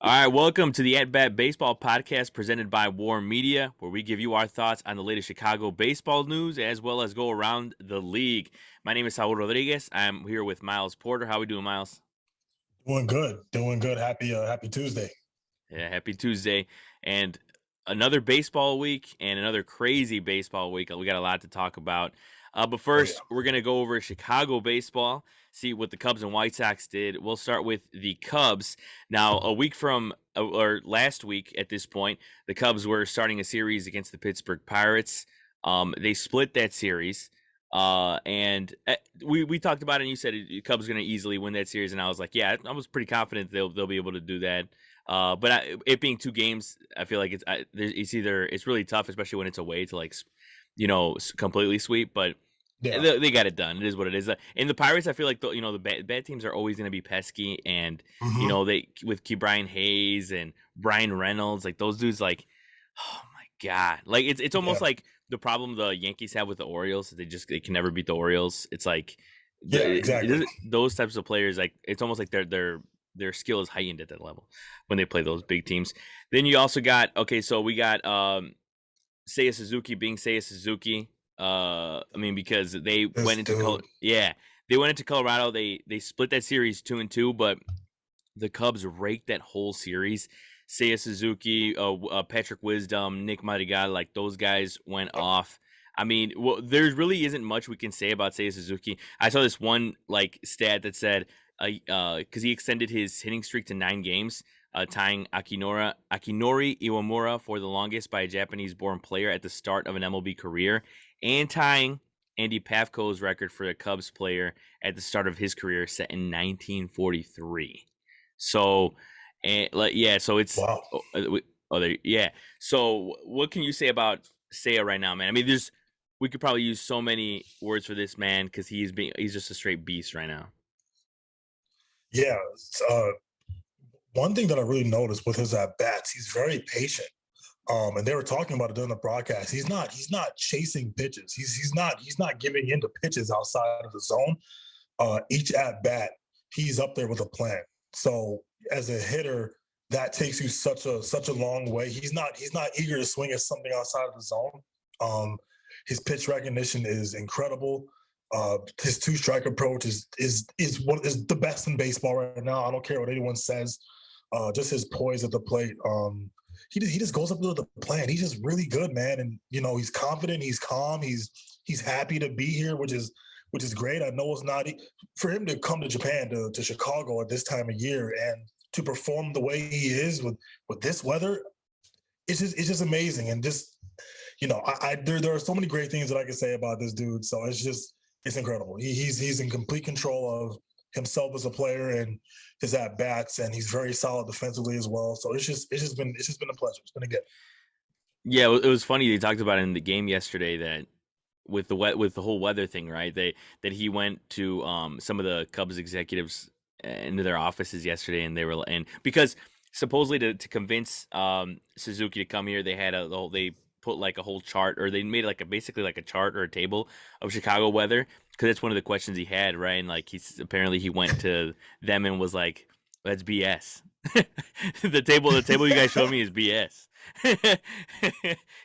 All right, welcome to the At Bat Baseball podcast presented by War Media, where we give you our thoughts on the latest Chicago baseball news as well as go around the league. My name is Saul Rodriguez. I'm here with Miles Porter. How we doing, Miles? Doing good, doing good. Happy Tuesday. Yeah, happy Tuesday. And another baseball week and another crazy baseball week. We got a lot to talk about. But Oh yeah. first, we're going to go over Chicago baseball, see what the Cubs and White Sox did. We'll start with the Cubs. Now, a week from, or last week at this point, the Cubs were starting a series against the Pittsburgh Pirates. They split that series. And we talked about it, and you said the Cubs are going to easily win that series, and I was like, yeah, I was pretty confident they'll be able to do that. But it being two games, I feel like it's really tough, especially when it's away to completely sweep. But Yeah. they got it done. It is what it is. And the Pirates, I feel like the bad teams are always going to be pesky, and hmm they with Brian Hayes and Brian Reynolds, like those dudes, like oh my god, like it's almost Yeah. like the problem the Yankees have with the Orioles. They can never beat the Orioles. It's like Yeah. Exactly. those types of players, like it's almost like their skill is heightened at that level when they play those big teams. Then you also got so we got Seiya Suzuki being Seiya Suzuki. I mean, because they This went into dude. they went into Colorado. They split that series 2-2, but the Cubs raked that whole series. Seiya Suzuki, Patrick Wisdom, Nick Madrigal, like those guys went off. I mean, well, there really isn't much we can say about Seiya Suzuki. I saw this one like stat that said, because he extended his hitting streak to 9 games, tying Akinori Iwamura for the longest by a Japanese-born player at the start of an MLB career, and tying Andy Pafko's record for a Cubs player at the start of his career, set in 1943. So, and like yeah, so it's Wow. yeah. So, what can you say about Seiya right now, man? I mean, we could probably use so many words for this man because he's just a straight beast right now. Yeah. One thing that I really noticed with his at bats, he's very patient. And they were talking about it during the broadcast. He's not chasing pitches. He's not giving into pitches outside of the zone. Each at bat, he's up there with a plan. So as a hitter, that takes you such a long way. He's not eager to swing at something outside of the zone. Um, his pitch recognition is incredible. His two strike approach is the best in baseball right now. I don't care what anyone says. Just his poise at the plate. He just goes up to the plan. He's just really good, man. And he's confident. He's calm. He's happy to be here, which is great. I know it's not for him to come to Japan to Chicago at this time of year and to perform the way he is with this weather. It's just amazing. And just there are so many great things that I can say about this dude. So it's incredible. He's in complete control of himself as a player and his at bats, and he's very solid defensively as well. So it's just been a pleasure. It's been a gift. Yeah, it was funny. They talked about it in the game yesterday that with the whole weather thing, right? That he went to some of the Cubs executives into their offices yesterday, and because supposedly to convince Suzuki to come here, they had they put like a whole chart, or they made like basically like a chart or a table of Chicago weather, because that's one of the questions he had, right? And like he went to them and was like, "That's BS." the table you guys showed me is BS.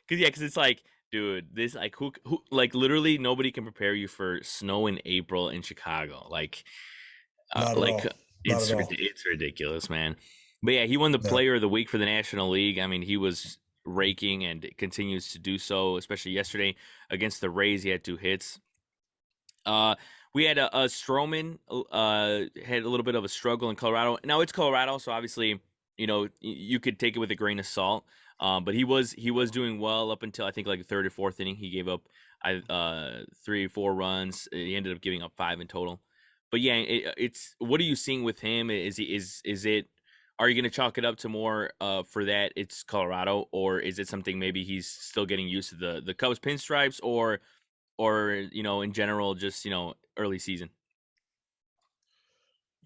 Because it's like, dude, this like who like literally nobody can prepare you for snow in April in Chicago. Not at Like all. Not at all. it's ridiculous, man. But yeah, he won the Yeah. Player of the Week for the National League. I mean, he was raking and continues to do so, especially yesterday against the Rays. He had 2 hits. Uh, we had a Stroman had a little bit of a struggle in Colorado. Now it's Colorado, so obviously you could take it with a grain of salt. But he was doing well up until I think like the third or fourth inning. He gave up 3 or 4 runs. He ended up giving up 5 in total. But yeah, it's what are you seeing with him? Is it? Are you going to chalk it up to more for that? It's Colorado, or is it something maybe he's still getting used to the Cubs pinstripes, or in general just early season?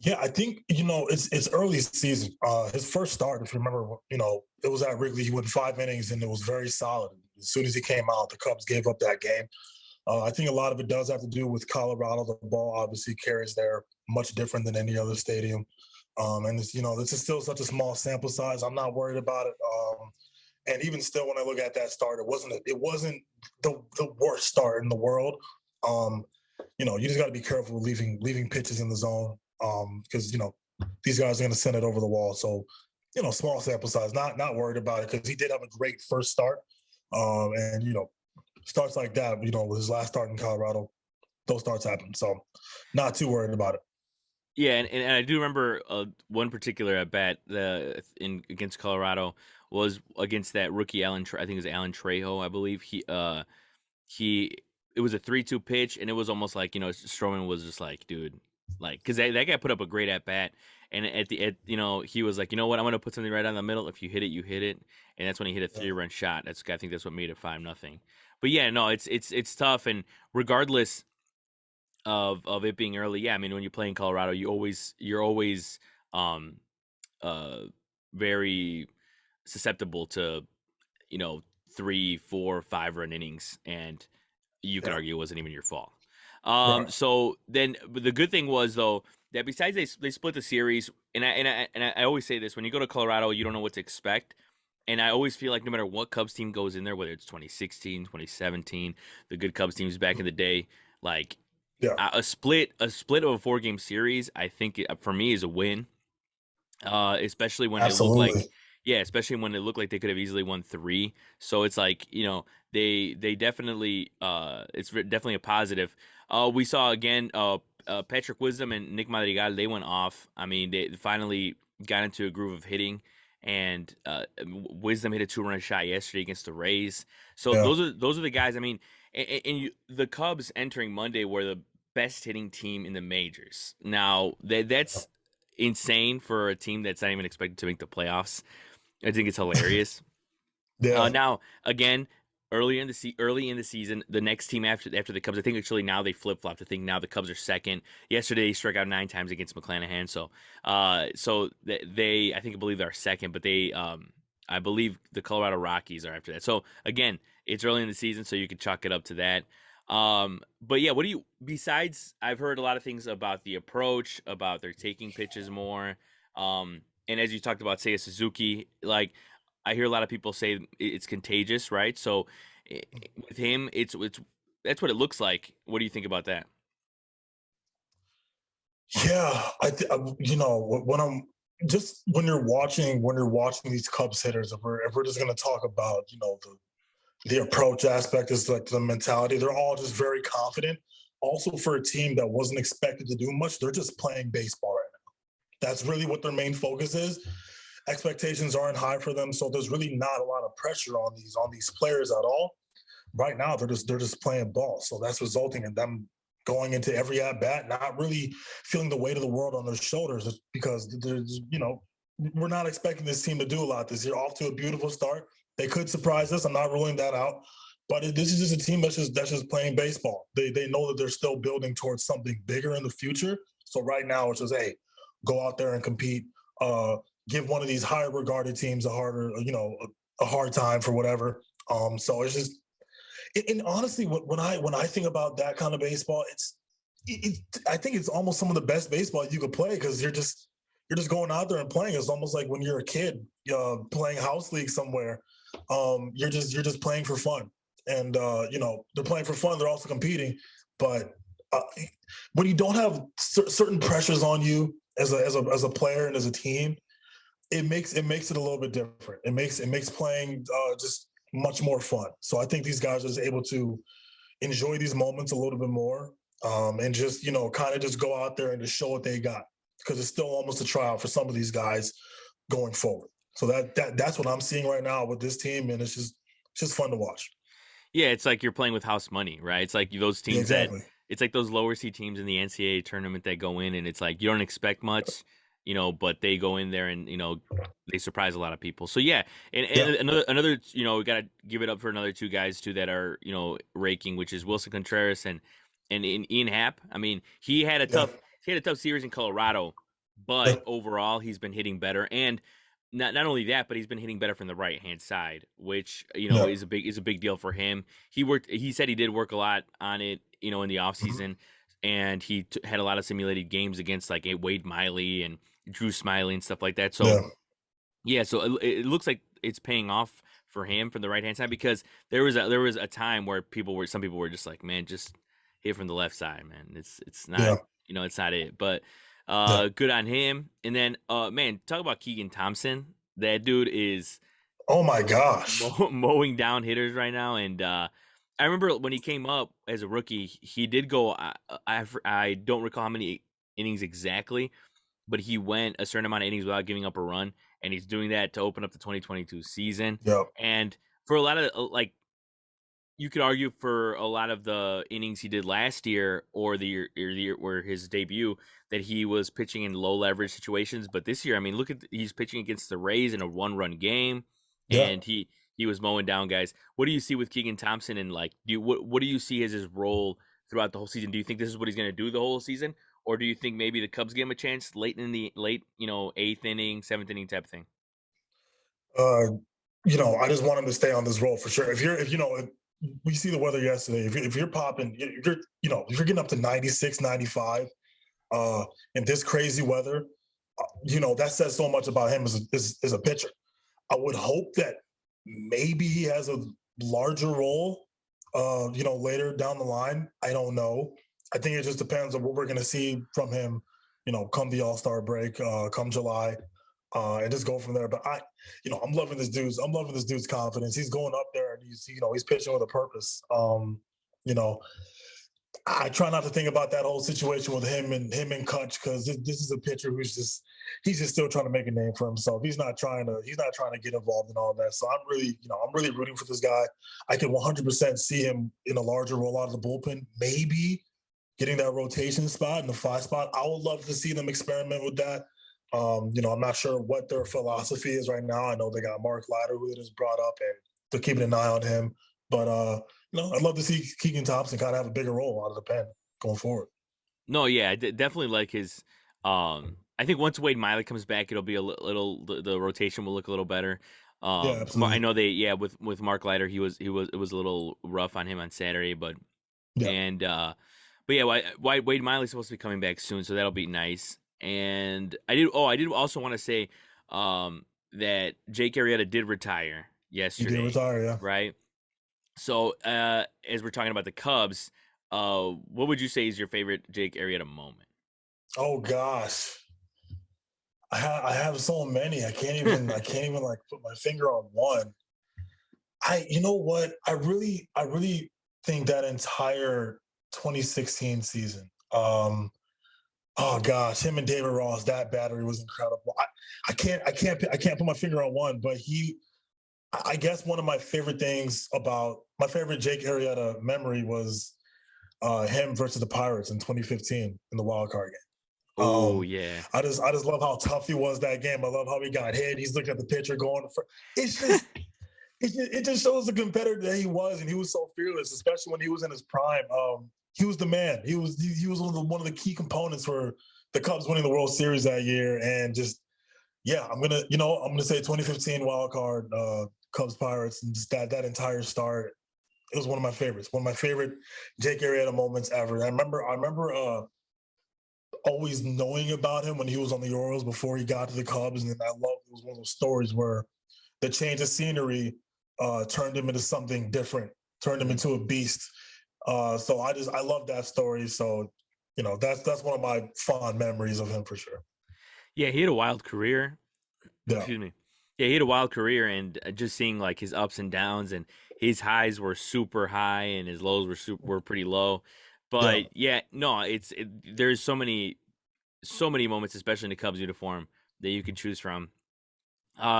Yeah, I think it's early season. His first start, if you remember, it was at Wrigley. He went 5 innings, and it was very solid. As soon as he came out, the Cubs gave up that game. I think a lot of it does have to do with Colorado. The ball obviously carries there much different than any other stadium. And it's, this is still such a small sample size. I'm not worried about it. And even still, when I look at that start, it wasn't the worst start in the world. You just got to be careful leaving pitches in the zone, because these guys are going to send it over the wall. So, small sample size, not worried about it, because he did have a great first start. And starts like that, with his last start in Colorado, those starts happen. So, not too worried about it. Yeah, and I do remember one particular at bat against Colorado was against that rookie I think it was Alan Trejo, I believe. He it was a 3-2 pitch, and it was almost like, Stroman was just like, dude, like, because that guy put up a great at bat, and he was like, you know what, I'm gonna put something right down the middle. If you hit it, you hit it, and that's when he hit a 3-run shot. I think that's what made it 5-0. But yeah, no, it's tough, and regardless of it being early, yeah, I mean, when you play in Colorado, you're always um very susceptible to 3, 4, 5 run innings, and you could Yeah. argue it wasn't even your fault. Right. So then, but the good thing was, though, that besides they split the series, and I always say this: when you go to Colorado, you don't know what to expect. And I always feel like no matter what Cubs team goes in there, whether it's 2016, 2017, the good Cubs teams back in the day, like Yeah. a split of a 4-game series, I think for me is a win. Especially when it looked like, Absolutely. yeah, especially when it looked like they could have easily won 3. So it's like, they definitely definitely a positive. We saw again Patrick Wisdom and Nick Madrigal, they went off. I mean, they finally got into a groove of hitting, and Wisdom hit a 2-run shot yesterday against the Rays. So Yeah. those are the guys. I mean, the Cubs entering Monday were the best hitting team in the majors. Now that's insane for a team that's not even expected to make the playoffs. I think it's hilarious. Yeah. Now, again, early in the season, the next team after the Cubs, I think actually now they flip flopped. I think now the Cubs are second. Yesterday they struck out 9 times against McClanahan, so they I believe they're second, but I believe the Colorado Rockies are after that. So again, it's early in the season, so you could chalk it up to that. But yeah, besides, I've heard a lot of things about the approach, about their taking pitches more. And as you talked about, say, a Suzuki, like, I hear a lot of people say it's contagious, right? So with him, it's that's what it looks like. What do you think about that? Yeah, when you're watching these Cubs hitters, if we're just gonna talk about the approach aspect, is like the mentality. They're all just very confident. Also, for a team that wasn't expected to do much, they're just playing baseball right now. That's really what their main focus is. Expectations aren't high for them, so there's really not a lot of pressure on these players at all. Right now, they're just playing ball, so that's resulting in them going into every at bat, not really feeling the weight of the world on their shoulders, because we're not expecting this team to do a lot this year. Off to a beautiful start. They could surprise us. I'm not ruling that out. But this is just a team that's just playing baseball. They know that they're still building towards something bigger in the future. So right now it's just, hey, go out there and compete. Give one of these higher regarded teams a hard time for whatever. So it's just, and honestly, when I think about that kind of baseball, I think it's almost some of the best baseball you could play, because you're just going out there and playing. It's almost like when you're a kid playing house league somewhere. You're just playing for fun, and they're playing for fun. They're also competing, but uh, when you don't have certain pressures on you as a player and as a team, it makes it a little bit different. It makes playing just much more fun. So I think these guys are just able to enjoy these moments a little bit more, and just kind of just go out there and just show what they got, because it's still almost a trial for some of these guys going forward. So that's what I'm seeing right now with this team, and it's just fun to watch. Yeah, it's like you're playing with house money, right? It's like those Yeah, teams that exactly. it's like those lower seed teams in the NCAA tournament that go in, and it's like you don't expect much, but they go in there and they surprise a lot of people. So yeah, and Yeah. another we got to give it up for another 2 guys too that are raking, which is Wilson Contreras and Ian Happ. I mean, Yeah. he had a tough series in Colorado, but Yeah. overall he's been hitting better, and not only that, but he's been hitting better from the right hand side, which Yeah. is a big deal for him. He said he did work a lot on it, in the off Mhm. season, and he had a lot of simulated games against like a Wade Miley and Drew Smiley and stuff like that. So Yeah. yeah, so it looks like it's paying off for him from the right hand side, because there was a time where some people were just like, man, just hit from the left side, man. It's not, Yeah. it's not it. But Yeah. good on him. And then man, talk about Keegan Thompson. That dude is Oh my gosh. mowing down hitters right now. And I remember when he came up as a rookie, he did go. I don't recall how many innings exactly, but he went a certain amount of innings without giving up a run, and he's doing that to open up the 2022 season. Yep. And for a lot of you could argue for a lot of the innings he did last year or the year where his debut, that he was pitching in low leverage situations. But this year, I mean, he's pitching against the Rays in a 1-run game, Yeah. and he was mowing down guys. What do you see with Keegan Thompson, and what do you see as his role throughout the whole season? Do you think this is what he's going to do the whole season, or do you think maybe the Cubs give him a chance late, eighth inning, seventh inning type of thing? I just want him to stay on this role for sure. If we see the weather yesterday. If you're popping, if you're getting up to 96, 95 in this crazy weather, that says so much about him as a pitcher. I would hope that maybe he has a larger role, later down the line. I don't know. I think it just depends on what we're going to see from him, come the All-Star break, come July. And just go from there. But I'm loving this dude's. I'm loving this dude's confidence. He's going up there, and he's pitching with a purpose. I try not to think about that whole situation with him and Kutch, because this is a pitcher he's just still trying to make a name for himself. He's not trying to get involved in all that. So I'm really rooting for this guy. I can 100% see him in a larger role out of the bullpen, maybe getting that rotation spot in the 5 spot. I would love to see them experiment with that. I'm not sure what their philosophy is right now. I know they got Mark Leiter, who they just brought up, and they're keeping an eye on him. But I'd love to see Keegan Thompson kind of have a bigger role out of the pen going forward. No, yeah, I definitely like his. I think once Wade Miley comes back, it'll be a little. The rotation will look a little better. Yeah, I absolutely. know with Mark Leiter, it was a little rough on him on Saturday, but Yeah, and but yeah, Wade Miley's supposed to be coming back soon, so that'll be nice. And I did also want to say that Jake Arrieta did retire he did yesterday, retire. Yeah. right? So as we're talking about the Cubs, what would you say is your favorite Jake Arrieta moment? Oh gosh, I have so many. I can't even like put my finger on one. You know what? I really think that entire 2016 season. Oh gosh, him and David Ross, that battery was incredible. I can't put my finger on one, but I guess one of my favorite things about my favorite Jake Arrieta memory was him versus the Pirates in 2015 in the wild card game. Oh yeah, I just love how tough he was that game. I love how he got hit. He's looking at the pitcher going for it's just it just shows the competitor that he was, and he was so fearless, especially when he was in his prime. He was the man. He was one of the key components for the Cubs winning the World Series that year. And just I'm gonna say 2015 wild card Cubs Pirates, and just that entire start. It was one of my favorites. One of my favorite Jake Arrieta moments ever. I remember always knowing about him when he was on the Orioles before he got to the Cubs, and then it was one of those stories where the change of scenery turned him into something different, turned him into a beast. So I love that story. So, that's one of my fond memories of him for sure. yeah, he had a wild career. Yeah. Excuse me. Yeah, he had a wild career, and just seeing like his ups and downs, and his highs were super high, and his lows were pretty low. Yeah. But yeah, no, there's so many moments, especially in the Cubs uniform, that you can choose from.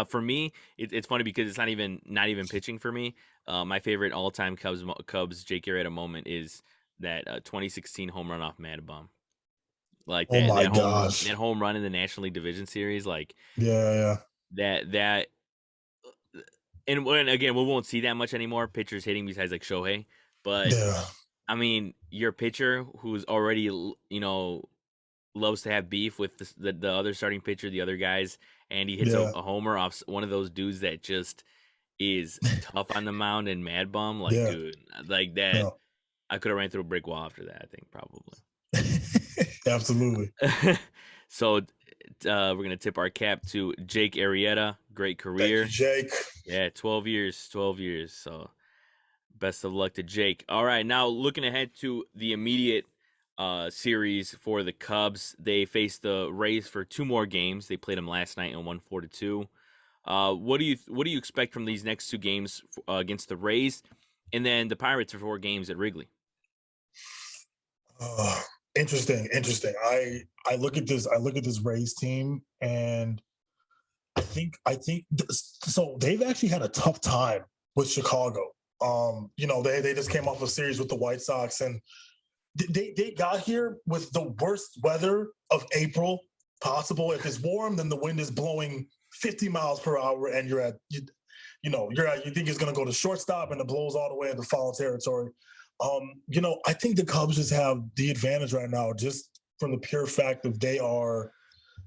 For me, it's funny because it's not even pitching for me. My favorite all time Cubs Jake Arrieta moment is that 2016 home run off Maddon. Like Oh my that gosh. home run in the National League Division Series, like Yeah. Yeah. that. And again, we won't see that much anymore. Pitchers hitting besides like Shohei, but Yeah. I mean, your pitcher who's already loves to have beef with the other starting pitcher, the other guys, and he hits Yeah. a homer off one of those dudes that just is tough on the mound and mad bum. Like, Yeah. dude, like that. Yeah. I could have ran through a brick wall after that. I think probably. Absolutely. So we're gonna tip our cap to Jake Arrieta. Great Thank you, career. Jake. Yeah, 12 years, 12 years. So best of luck to Jake. All right, now looking ahead to the immediate series for the Cubs, they face the Rays for 2 more games. They played them last night and won 4-2. What do you expect from these next 2 games against the Rays, and then the Pirates for 4 games at Wrigley? Interesting. I look at this Rays team, and I think so. They've actually had a tough time with Chicago. They just came off a series with the White Sox, and they got here with the worst weather of April possible. If it's warm, then the wind is blowing 50 miles per hour, and you think it's going to go to shortstop, and it blows all the way into foul territory. I think the Cubs just have the advantage right now, just from the pure fact of they are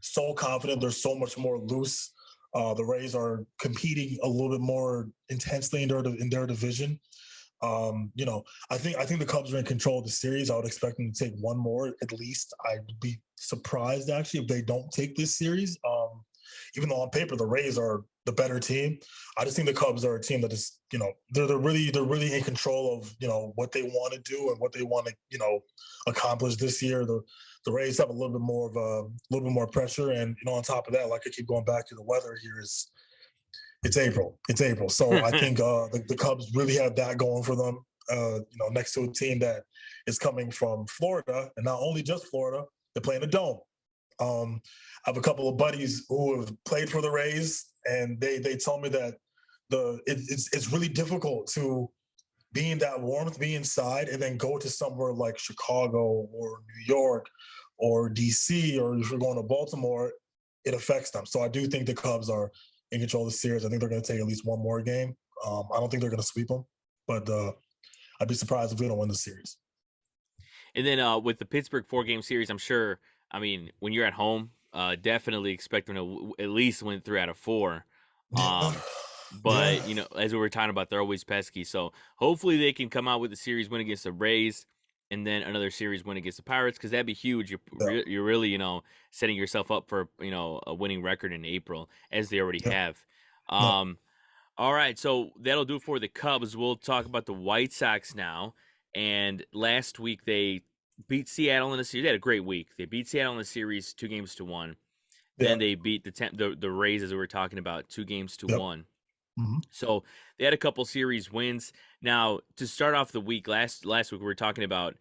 so confident. They're so much more loose. The Rays are competing a little bit more intensely in their division. I think the Cubs are in control of the series. I would expect them to take one more at least. I'd be surprised actually if they don't take this series. Even though on paper the Rays are the better team, I just think the Cubs are a team that is, they're really in control of what they want to do and what they want to accomplish this year. The Rays have a little bit more pressure, and on top of that, like I keep going back to the weather here, it's April. So I think the Cubs really have that going for them. Next to a team that is coming from Florida, and not only just Florida, they're playing a dome. I have a couple of buddies who have played for the Rays, and they told me that it's really difficult to be in that warmth, be inside, and then go to somewhere like Chicago or New York or DC, or if you're going to Baltimore, it affects them. So I do think the Cubs are in control of the series. I think they're going to take at least one more game. I don't think they're going to sweep them, but I'd be surprised if we don't win the series. And then with the Pittsburgh 4-game series, I'm sure, when you're at home, definitely expect them to at least win 3 out of 4. But, as we were talking about, they're always pesky. So hopefully they can come out with a series win against the Rays and then another series win against the Pirates, because that'd be huge. You're really, setting yourself up for, a winning record in April, as they already have. All right, so that'll do it for the Cubs. We'll talk about the White Sox now. And last week they beat Seattle in a series. They had a great week. They beat Seattle in a series 2-1. Then they beat the Rays, as we were talking about, 2-1. Mm-hmm. So they had a couple series wins. Now, to start off the week, last week we were talking about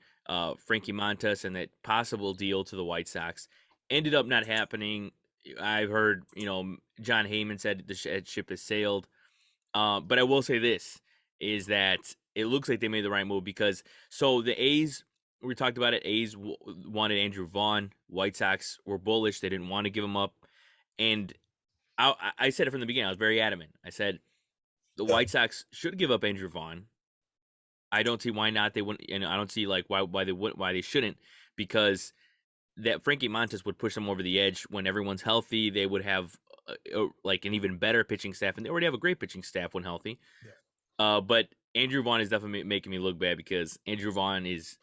Frankie Montas and that possible deal to the White Sox. Ended up not happening. I've heard, John Heyman said the ship has sailed. But I will say this, is that it looks like they made the right move, because the A's, we talked about it, A's wanted Andrew Vaughn. White Sox were bullish. They didn't want to give him up. And I said it from the beginning. I was very adamant. I said the White Sox should give up Andrew Vaughn. I don't see why not. They wouldn't, and I don't see why they shouldn't, because that Frankie Montas would push them over the edge. When everyone's healthy, they would have an even better pitching staff, and they already have a great pitching staff when healthy. Yeah. But Andrew Vaughn is definitely making me look bad, because Andrew Vaughn is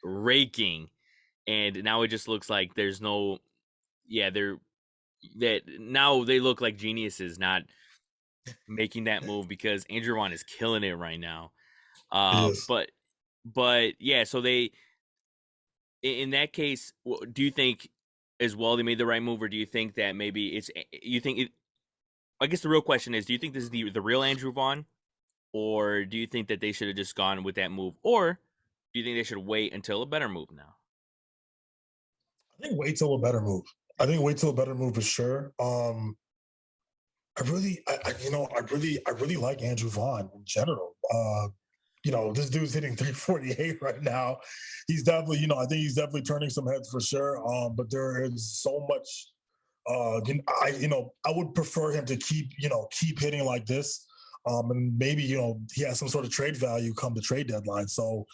raking, and now it just looks like there's no. Yeah, now they look like geniuses not making that move, because Andrew Vaughn is killing it right now. But yeah, so they, in that case, do you think as well they made the right move, or do you think that maybe I guess the real question is, do you think this is the real Andrew Vaughn, or do you think that they should have just gone with that move, or do you think they should wait until a better move now? I think wait till a better move. For sure. I really like Andrew Vaughn in general. This dude's hitting 348 right now. He's definitely, I think he's definitely turning some heads for sure. But there is so much. I would prefer him to keep hitting like this. And maybe he has some sort of trade value come the trade deadline. So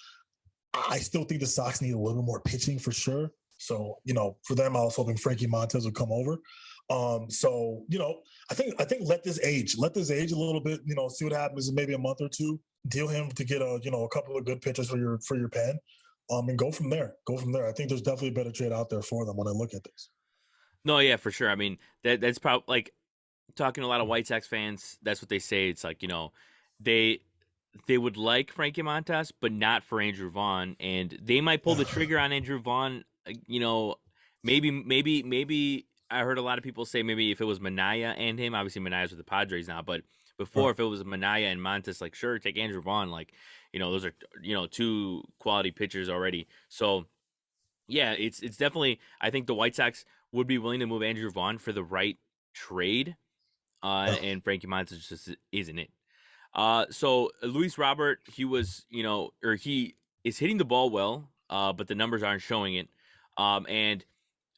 I still think the Sox need a little more pitching for sure. So for them, I was hoping Frankie Montas would come over. I think let this age a little bit. See what happens in maybe a month or two. Deal him to get a couple of good pitchers for your pen, and go from there. I think there's definitely a better trade out there for them when I look at this. No, yeah, for sure. I mean, that's probably like talking to a lot of White Sox fans. That's what they say. It's like, they they would like Frankie Montas, but not for Andrew Vaughn, and they might pull the trigger on Andrew Vaughn. Maybe. I heard a lot of people say maybe if it was Manaya and him. Obviously, Manaya's with the Padres now, but before, Right. if it was Manaya and Montas, like sure, take Andrew Vaughn. Like, those are two quality pitchers already. So yeah, it's definitely. I think the White Sox would be willing to move Andrew Vaughn for the right trade, Yeah. and Frankie Montas just isn't it. So Luis Robert, he is hitting the ball well, but the numbers aren't showing it. And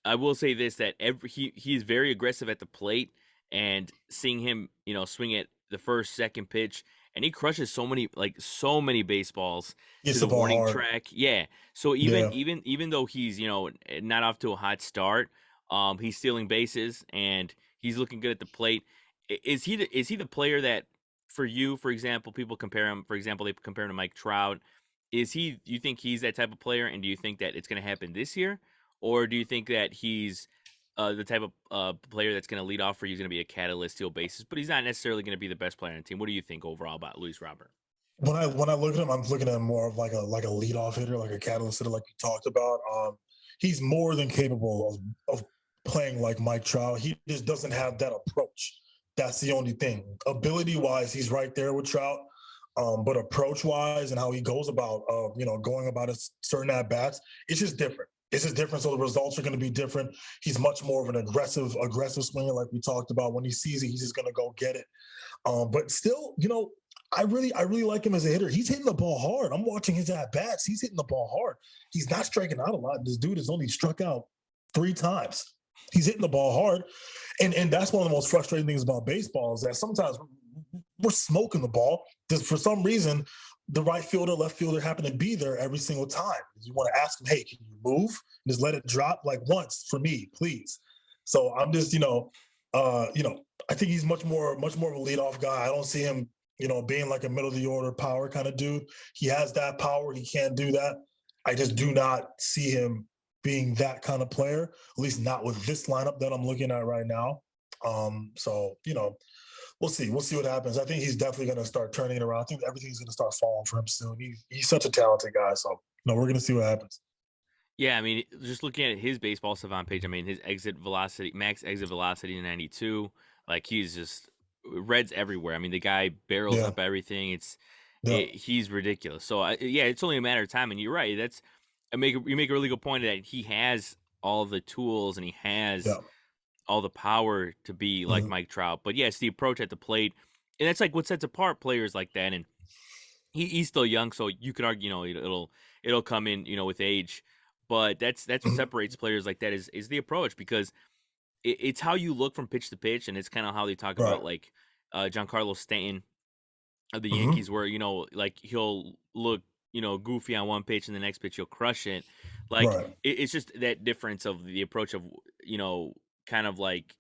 I will say this that he's very aggressive at the plate, and seeing him swing at the first second pitch, and he crushes so many baseballs to Gets the the ball warning hard. track. Yeah. So even Yeah. even even though he's not off to a hot start, he's stealing bases and he's looking good at the plate. Is he the player that for you, for example, people compare him? For example, they compare him to Mike Trout. You think he's that type of player, and do you think that it's going to happen this year? Or do you think that he's the type of player that's going to lead off for you, is going to be a catalyst, steal bases, but he's not necessarily going to be the best player on the team? What do you think overall about Luis Robert? When I look at him, I'm looking at him more of like a leadoff hitter, like a catalyst hitter, like you talked about. He's more than capable of playing like Mike Trout. He just doesn't have that approach. That's the only thing. Ability wise, he's right there with Trout. But approach wise and how he goes about, going about his certain at bats, it's just different. It's just different. So the results are going to be different. He's much more of an aggressive swinger, like we talked about. When he sees it, he's just going to go get it. But still, I really like him as a hitter. He's hitting the ball hard. I'm watching his at bats. He's hitting the ball hard. He's not striking out a lot. This dude has only struck out 3 times. He's hitting the ball hard, and that's one of the most frustrating things about baseball is that sometimes we're smoking the ball because for some reason the right fielder, left fielder happen to be there every single time. You want to ask him, hey, can you move? Just let it drop like once for me, please. So I'm just, I think he's much more of a leadoff guy. I don't see him, being like a middle of the order power kind of dude. He has that power. He can do that. I just do not see him being that kind of player, at least not with this lineup that I'm looking at right now. So, we'll see. We'll see what happens. I think he's definitely going to start turning it around. I think everything's going to start falling for him soon. He's such a talented guy. So, we're going to see what happens. Yeah, I mean, just looking at his baseball savant page, I mean, his max exit velocity 92. Like he's just reds everywhere. I mean, the guy barrels Yeah. up everything. Yeah. He's ridiculous. So yeah, it's only a matter of time. And you're right. You make a really good point that he has all the tools and he has Yeah. all the power to be like Mhm. Mike Trout. But yes, the approach at the plate, and that's like what sets apart players like that. And he's still young, so you could argue, it'll come in, with age. But that's what Mhm. separates players like that is the approach, because it's how you look from pitch to pitch, and it's kind of how they talk Right. about like Giancarlo Stanton of the Hmm. Yankees, where like he'll look goofy on one pitch and the next pitch he'll crush it. Like Right. it's just that difference of the approach of kind of like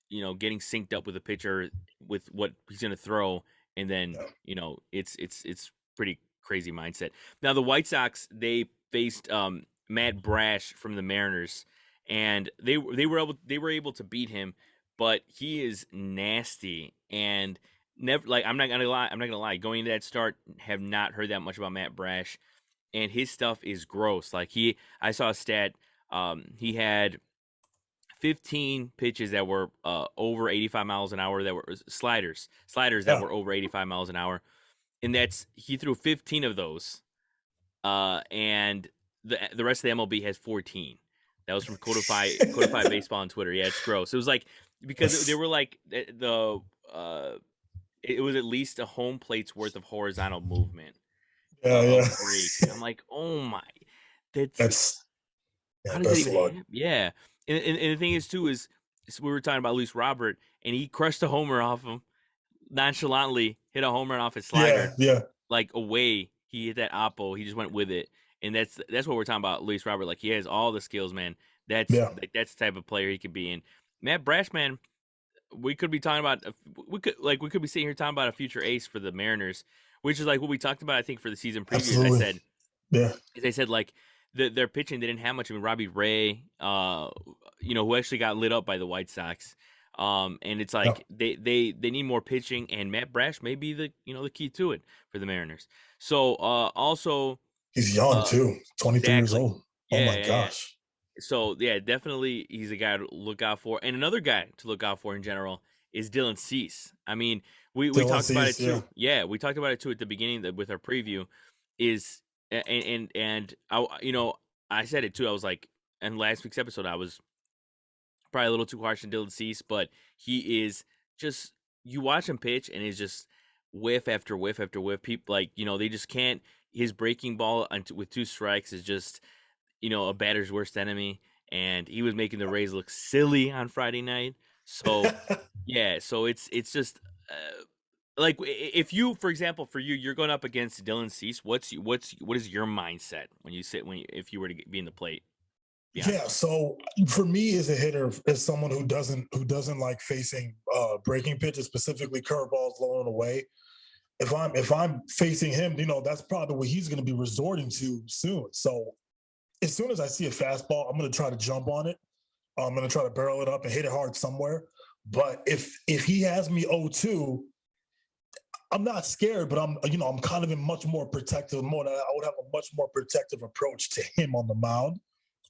getting synced up with a pitcher with what he's gonna throw, and then Yeah. it's pretty crazy mindset. Now the White Sox, they faced Matt Brash from the Mariners, and they were able to beat him, but he is nasty. And never, like, I'm not gonna lie, going into that start, have not heard that much about Matt Brash, and his stuff is gross. Like I saw a stat, he had 15 pitches that were over 85 miles an hour, that were sliders that Yeah. were over 85 miles an hour, and he threw 15 of those, and the rest of the MLB has 14. That was from Codify Baseball on Twitter. Yeah, it's gross. It was like, because they That's- were like uh it was at least a home plate's worth of horizontal movement yeah. of Yeah. breaks. I'm like, oh my, that's That's yeah. how does that That's a even lot. happen? Yeah, and the thing is too is we were talking about Luis Robert, and he crushed a homer off him nonchalantly, hit a home run off his slider Yeah. Yeah. like away. He hit that oppo. He just went with it, and that's what we're talking about. Luis Robert, like, he has all the skills, man. Yeah. That's the type of player he could be. And Matt Brash, man, we could be talking about we could be sitting here talking about a future ace for the Mariners, which is like what we talked about, I think, for the season preview. Absolutely. Yeah. They said like their pitching, they didn't have much. I mean, Robbie Ray, who actually got lit up by the White Sox. And it's Yeah. like they need more pitching, and Matt Brash may be the key to it for the Mariners. So also He's young too, 23 years exactly, old. Oh yeah, my yeah, yeah. gosh. So yeah, definitely he's a guy to look out for, and another guy to look out for in general is Dylan Cease. I mean, we Dylan talked about it Cease, yeah. too. Yeah, we talked about it too at the beginning with our preview. Is and I said it too. I was like, in last week's episode, I was probably a little too harsh on Dylan Cease, but he is just, you watch him pitch and it's just whiff after whiff after whiff. People they just can't. His breaking ball with two strikes is just a batter's worst enemy, and he was making the Rays look silly on Friday night. So yeah, so it's just like, if you, for example, for you, you're going up against Dylan Cease. What is your mindset if you were to be in the plate? Yeah, so for me as a hitter, as someone who doesn't like facing breaking pitches, specifically curveballs low and away, if I'm facing him, that's probably what he's going to be resorting to soon. So as soon as I see a fastball, I'm going to try to jump on it. I'm going to try to barrel it up and hit it hard somewhere. But if he has me 0-2, I'm not scared, but I'm kind of in much more protective mode. I would have a much more protective approach to him on the mound.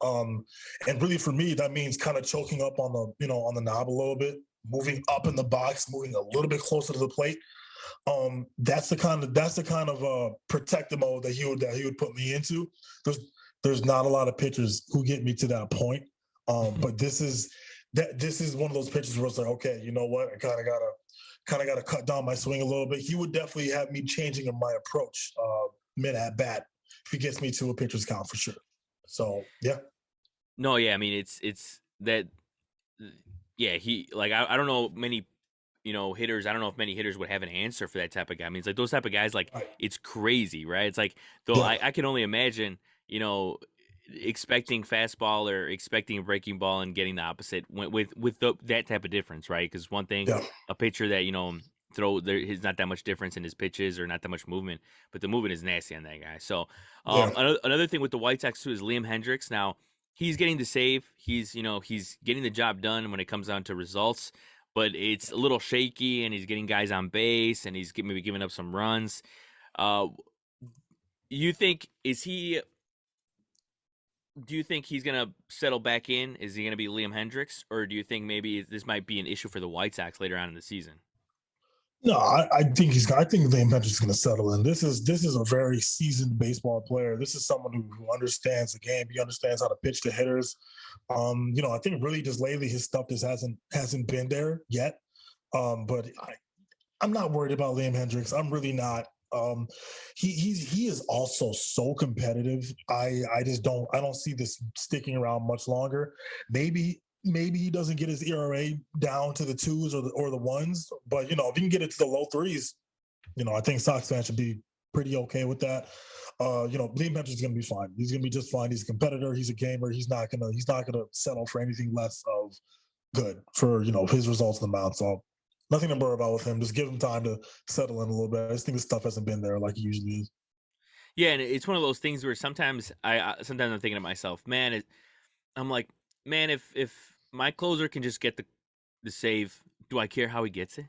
And really for me, that means kind of choking up on the knob a little bit, moving up in the box, moving a little bit closer to the plate. That's the kind of protective mode that he would put me into. There's not a lot of pitchers who get me to that point. But this is one of those pitches where it's like, okay, you know what? I kind of gotta cut down my swing a little bit. He would definitely have me changing in my approach mid at bat if he gets me to a pitcher's count for sure. So yeah. No, yeah, I mean it's that. Yeah, he, like, I don't know many hitters. I don't know if many hitters would have an answer for that type of guy. I mean, it's like those type of guys, like, Right. it's crazy, right? It's like, though, Yeah. I can only imagine, expecting fastball or expecting a breaking ball and getting the opposite with that type of difference, right? Because one thing, Yeah. a pitcher that there's not that much difference in his pitches or not that much movement, but the movement is nasty on that guy. So Yeah. another thing with the White Sox too is Liam Hendricks. Now he's getting the save. He's getting the job done when it comes down to results, but it's a little shaky, and he's getting guys on base, and he's maybe giving up some runs. You think do you think he's going to settle back in? Is he going to be Liam Hendricks, or do you think maybe this might be an issue for the White Sox later on in the season? No, I think I think Liam Hendricks is going to settle in. This is a very seasoned baseball player. This is someone who understands the game. He understands how to pitch to hitters. I think really just lately his stuff just hasn't been there yet. But I'm not worried about Liam Hendricks. I'm really not. He is also so competitive. I don't see this sticking around much longer. Maybe he doesn't get his ERA down to the 2s or the 1s, but if he can get it to the low 3s, I think Sox fans should be pretty okay with that. Liam Hendricks is going to be fine. He's going to be just fine. He's a competitor. He's a gamer. He's not gonna settle for anything less of good for his results on the mound. So nothing to worry about with him. Just give him time to settle in a little bit. I just think the stuff hasn't been there like it usually is. Yeah, and it's one of those things where sometimes I'm thinking to myself, man, I'm like, man, if my closer can just get the save, do I care how he gets it?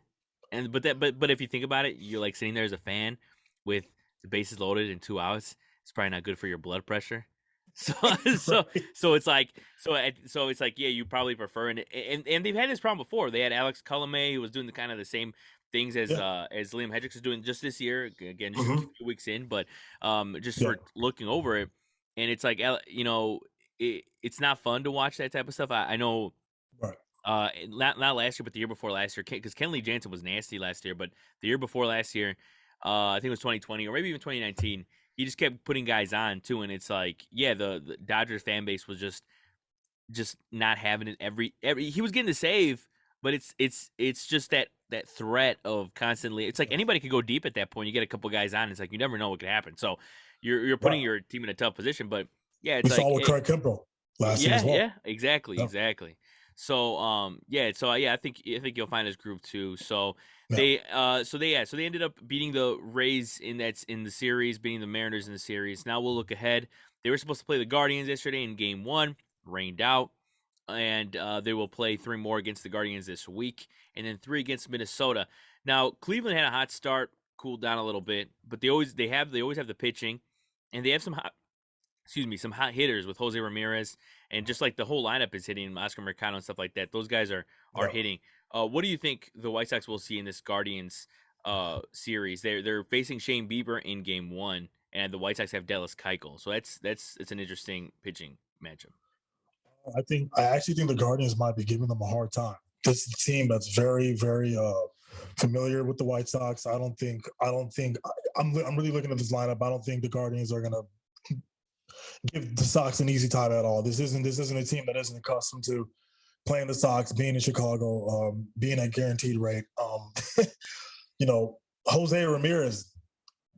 And but if you think about it, you're like sitting there as a fan with the bases loaded and 2 outs. It's probably not good for your blood pressure. So so it's like yeah, you probably prefer, and they've had this problem before. They had Alex Colomé, who was doing the kind of the same things as Liam Hendricks is doing just this year. Again, just a few weeks in, but just for looking over it, and it's like it's not fun to watch that type of stuff. I know. Right. Not last year, but the year before last year, because Kenley Jansen was nasty last year. But the year before last year, I think it was 2020 or maybe even 2019. He just kept putting guys on too, and it's like, yeah, the Dodgers fan base was just not having it every. He was getting the save, but it's just that threat of constantly. It's like anybody could go deep at that point. You get a couple guys on, it's like you never know what could happen. So you're putting your team in a tough position. But yeah, it's we saw with Craig Kimbrell last year as well. Yeah, exactly. So I think you'll find his groove too. So Yeah. So they ended up beating the Rays in the series, beating the Mariners in the series. Now we'll look ahead. They were supposed to play the Guardians yesterday in Game 1, rained out, and they will play 3 more against the Guardians this week, and then 3 against Minnesota. Now Cleveland had a hot start, cooled down a little bit, but they always have the pitching, and they have some hot hitters with Jose Ramirez, and just like the whole lineup is hitting, Oscar Mercado and stuff like that. Those guys are Yeah. hitting. What do you think the White Sox will see in this Guardians series? They're facing Shane Bieber in Game 1, and the White Sox have Dallas Keuchel. So it's an interesting pitching matchup. I actually think the Guardians might be giving them a hard time. This is a team that's very, very familiar with the White Sox. I'm really looking at this lineup. I don't think the Guardians are gonna give the Sox an easy time at all. This isn't a team that isn't accustomed to playing the Sox, being in Chicago, being at guaranteed rate. Jose Ramirez,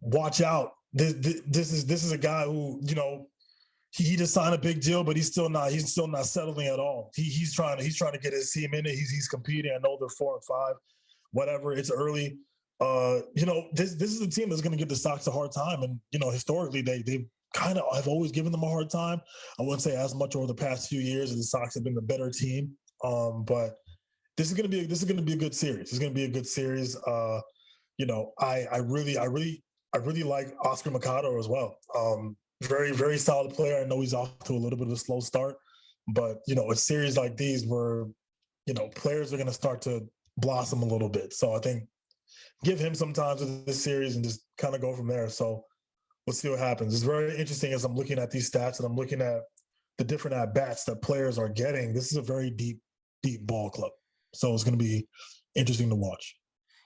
watch out. This is a guy who, he just signed a big deal, but he's still not settling at all. He's trying to get his team in it. He's competing. I know they're 4-5, whatever. It's early. This is a team that's going to give the Sox a hard time, and historically they kind of have always given them a hard time. I wouldn't say as much over the past few years, as the Sox have been the better team. But this is going to be a good series. It's going to be a good series. I really like Oscar Mercado as well. Very, very solid player. I know he's off to a little bit of a slow start, but a series like these where players are going to start to blossom a little bit. So I think give him some time to this series and just kind of go from there. So we'll see what happens. It's very interesting as I'm looking at these stats and I'm looking at the different at-bats that players are getting. This is a very deep ball club. So it's going to be interesting to watch.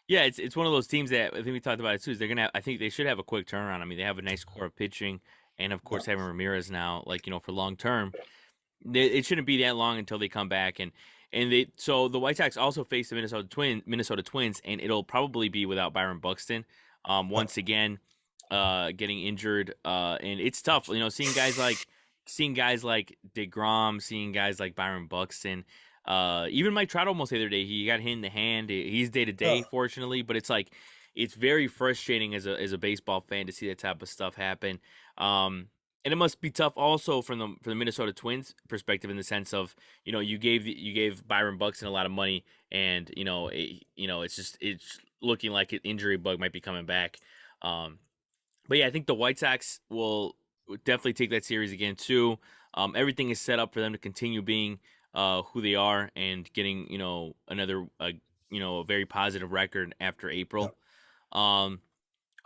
Yeah, it's one of those teams that I think we talked about it too. Is I think they should have a quick turnaround. I mean, they have a nice core of pitching, and of course having Ramirez now, for long term, it shouldn't be that long until they come back. So the White Sox also face the Minnesota Twins, and it'll probably be without Byron Buxton once again, getting injured, and it's tough. Seeing guys like DeGrom, seeing guys like Byron Buxton. Even Mike Trout almost the other day, he got hit in the hand. He's day to day, fortunately, but it's very frustrating as a baseball fan to see that type of stuff happen. And it must be tough also from the Minnesota Twins perspective, in the sense of you gave Byron Buxton a lot of money, and it's looking like an injury bug might be coming back. But yeah, I think the White Sox will definitely take that series again too. Everything is set up for them to continue being who they are and getting another a very positive record after April. All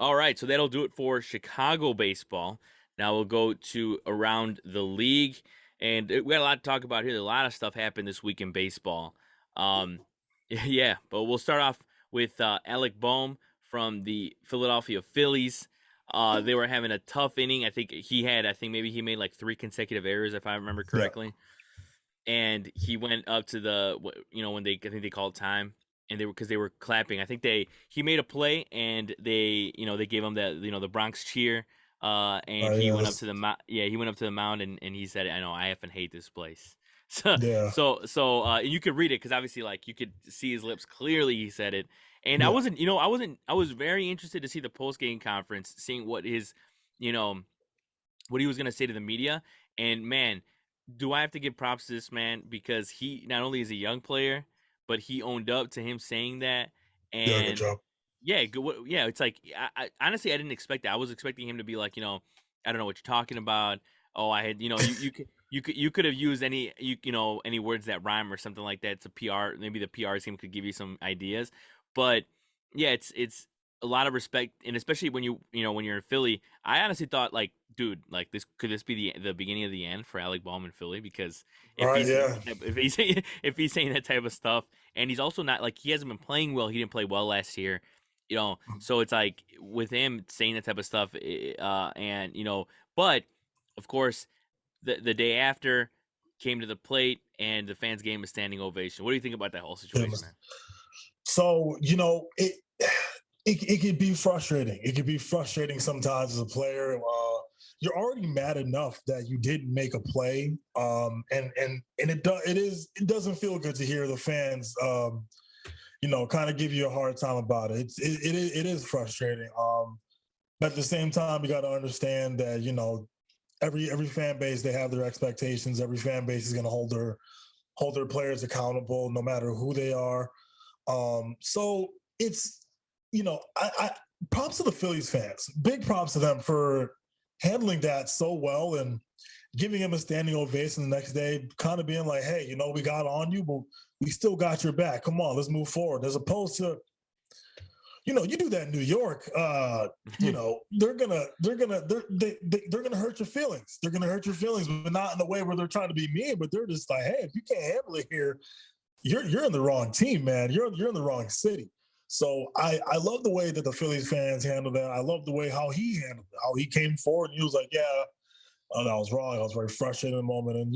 right, so that'll do it for Chicago baseball. Now we'll go to around the league, and we got a lot to talk about here. A lot of stuff happened this week in baseball. Yeah, but we'll start off with Alec Baum from the Philadelphia Phillies. They were having a tough inning. I think maybe he made like 3 consecutive errors, if I remember correctly. Yeah. And he went up to when I think they called time, and they were clapping. I think he made a play, and they gave him the Bronx cheer. And he went up to the mound, and he said, "I know, I effing hate this place." So you could read it, because obviously you could see his lips clearly. He said it, and I was very interested to see the post game conference, seeing what his what he was gonna say to the media. And man, do I have to give props to this man, because he not only is a young player, but he owned up to him saying that. And good job. Yeah, good. Yeah, it's like I honestly I didn't expect that. I was expecting him to be like, I don't know what you're talking about. Oh, I had, you could have used any any words that rhyme or something like that. It's a PR. Maybe the PR team could give you some ideas. But yeah, it's a lot of respect, and especially when when you're in Philly. I honestly thought, dude, could this be the beginning of the end for Alec Baum in Philly? Because if he's saying that type of stuff, and he's also not, he hasn't been playing well. He didn't play well last year. So it's like with him saying that type of stuff, but of course, the day after came to the plate, and the fans gave him a standing ovation. What do you think about that whole situation, man? So it could be frustrating. It could be frustrating sometimes as a player. You're already mad enough that you didn't make a play, and it doesn't feel good to hear the fans kind of give you a hard time about it. It is frustrating. But at the same time, you got to understand that, every fan base, they have their expectations. Every fan base is going to hold their players accountable, no matter who they are. So it's, I props to the Phillies fans. Big props to them for handling that so well and giving him a standing ovation the next day, kind of being like, hey, we got on you, but we still got your back. Come on, let's move forward. As opposed to, you do that in New York, they're gonna hurt your feelings. They're gonna hurt your feelings, but not in a way where they're trying to be mean, but they're just like, hey, if you can't handle it here, you're in the wrong team, man. You're in the wrong city. So I love the way that the Phillies fans handled that. I love the way how he handled it, how he came forward and he was like, yeah, I was wrong. I was very frustrated in the moment. And,